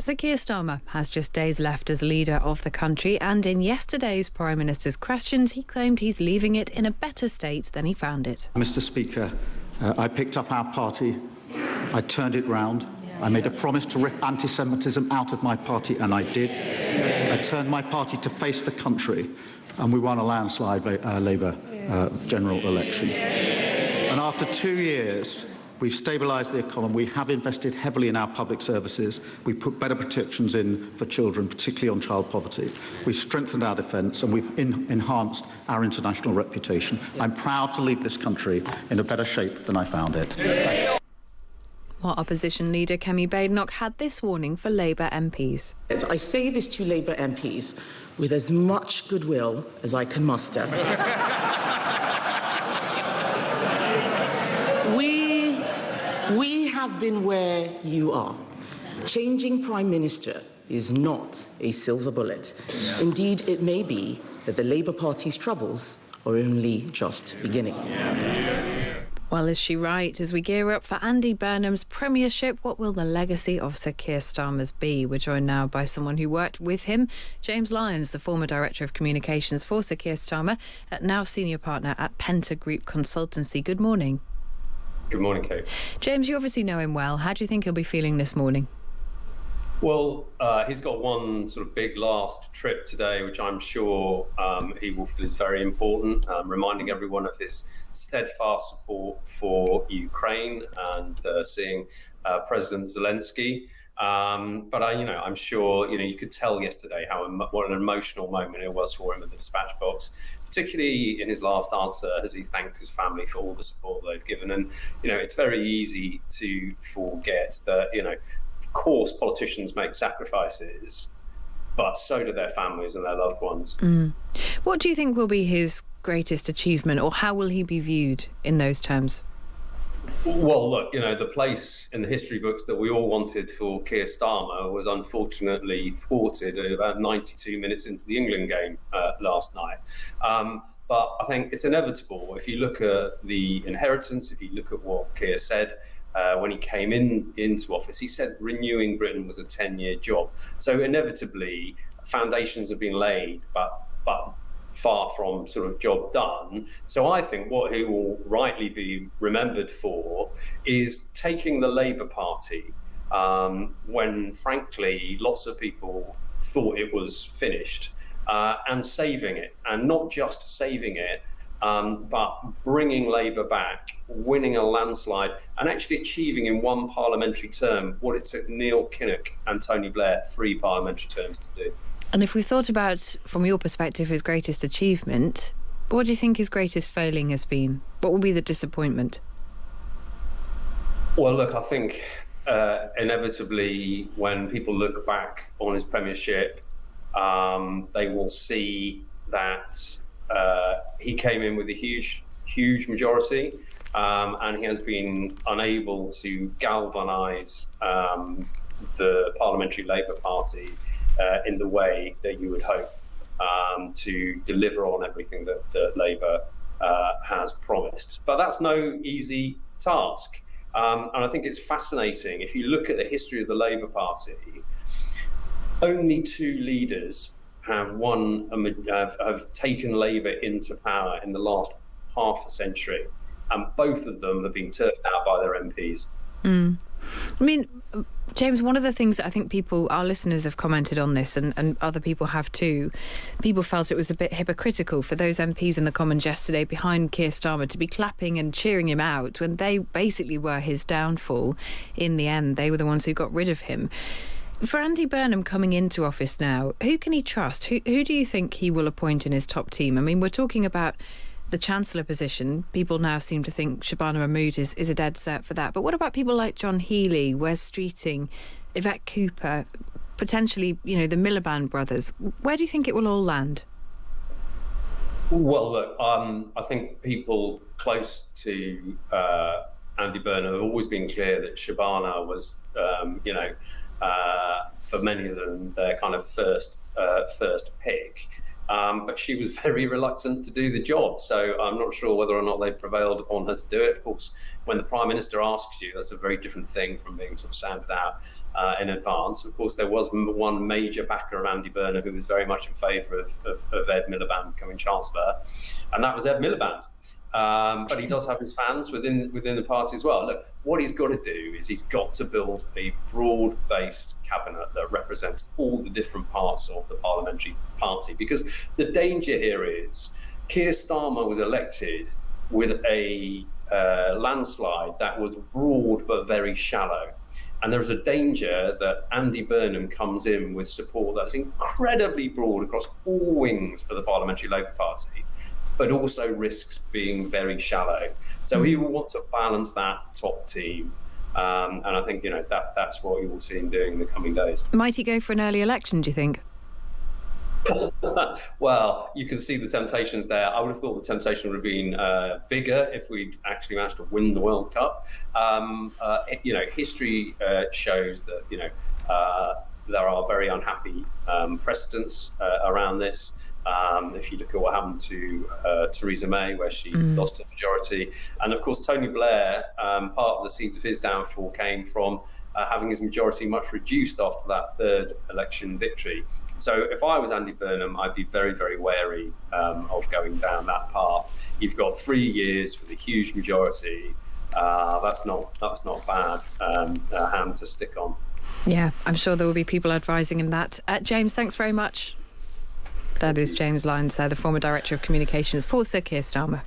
Sir Keir Starmer has just days left as leader of the country, and in yesterday's Prime Minister's questions, he claimed he's leaving it in a better state than he found it. Mr. Speaker, I picked up our party, I turned it round, I made a promise to rip anti-Semitism out of my party, and I did. I turned my party to face the country, and we won a landslide Labour general election. And after 2 years, we've stabilised the economy. We have invested heavily in our public services. We put better protections in for children, particularly on child poverty. We've strengthened our defence, and we've enhanced our international reputation. I'm proud to leave this country in a better shape than I found it. While opposition leader Kemi Badenoch had this warning for Labour MPs. I say this to Labour MPs with as much goodwill as I can muster. We have been where you are. Changing Prime Minister is not a silver bullet. Indeed, it may be that the Labour Party's troubles are only just beginning. Well, is she right? As we gear up for Andy Burnham's premiership, what will the legacy of Sir Keir Starmer's be? We're joined now by someone who worked with him, James Lyons, the former Director of Communications for Sir Keir Starmer, now Senior Partner at Penta Group Consultancy. Good morning. Good morning, Kate. James, you obviously know him well. How do you think he'll be feeling this morning? Well, he's got one sort of big last trip today, which I'm sure he will feel is very important, reminding everyone of his steadfast support for Ukraine and seeing President Zelensky. But I'm sure you could tell yesterday what an emotional moment it was for him at the dispatch box, particularly in his last answer as he thanked his family for all the support they've given. And it's very easy to forget that of course politicians make sacrifices, but so do their families and their loved ones. What do you think will be his greatest achievement, or how will he be viewed in those terms? Well, look, the place in the history books that we all wanted for Keir Starmer was unfortunately thwarted about 92 minutes into the England game last night. But I think it's inevitable. If you look at the inheritance, if you look at what Keir said when he came into office, he said renewing Britain was a 10-year job. So inevitably, foundations have been laid, but far from sort of job done. So I think what he will rightly be remembered for is taking the Labour Party when, frankly, lots of people thought it was finished, and saving it, and not just saving it, but bringing Labour back, winning a landslide, and actually achieving in one parliamentary term what it took Neil Kinnock and Tony Blair 3 parliamentary terms to do. And if we thought about, from your perspective, his greatest achievement, what do you think his greatest failing has been? What will be the disappointment? Well, look, I think inevitably when people look back on his premiership, they will see that he came in with a huge majority, and he has been unable to galvanise the Parliamentary Labour Party in the way that you would hope to deliver on everything that Labour has promised. But that's no easy task. And I think it's fascinating. If you look at the history of the Labour Party, only 2 leaders have taken Labour into power in the last half a century, and both of them have been turfed out by their MPs. I mean, James, one of the things that I think our listeners have commented on this, and other people have too, people felt it was a bit hypocritical for those MPs in the Commons yesterday behind Keir Starmer to be clapping and cheering him out when they basically were his downfall. In the end, they were the ones who got rid of him. For Andy Burnham coming into office now, who can he trust? Who do you think he will appoint in his top team? I mean, we're talking about the Chancellor position. People now seem to think Shabana Mahmood is a dead cert for that. But what about people like John Healey, Wes Streeting, Yvette Cooper, potentially, the Miliband brothers? Where do you think it will all land? Well, look, I think people close to Andy Burnham have always been clear that Shabana was, for many of them, their kind of first pick. But she was very reluctant to do the job. So I'm not sure whether or not they prevailed upon her to do it. Of course, when the Prime Minister asks you, that's a very different thing from being sort of sounded out in advance. Of course, there was one major backer of Andy Burnham who was very much in favour of Ed Miliband becoming Chancellor, and that was Ed Miliband. But he does have his fans within the party as well. Look, what he's got to do is he's got to build a broad-based cabinet that represents all the different parts of the parliamentary party. Because the danger here is Keir Starmer was elected with a landslide that was broad but very shallow. And there is a danger that Andy Burnham comes in with support that's incredibly broad across all wings of the Parliamentary Labour Party, but also risks being very shallow. So he will want to balance that top team. And I think, that's what you will see him doing in the coming days. Might he go for an early election, do you think? Well, you can see the temptations there. I would have thought the temptation would have been bigger if we'd actually managed to win the World Cup. History shows that, there are very unhappy precedents around this. If you look at what happened to Theresa May, where she lost a majority. And of course, Tony Blair, part of the seeds of his downfall came from having his majority much reduced after that third election victory. So if I was Andy Burnham, I'd be very, very wary of going down that path. You've got 3 years with a huge majority. That's not bad hand to stick on. Yeah, I'm sure there will be people advising him that. James, thanks very much. That is James Lyons, the former Director of Communications for Sir Keir Starmer.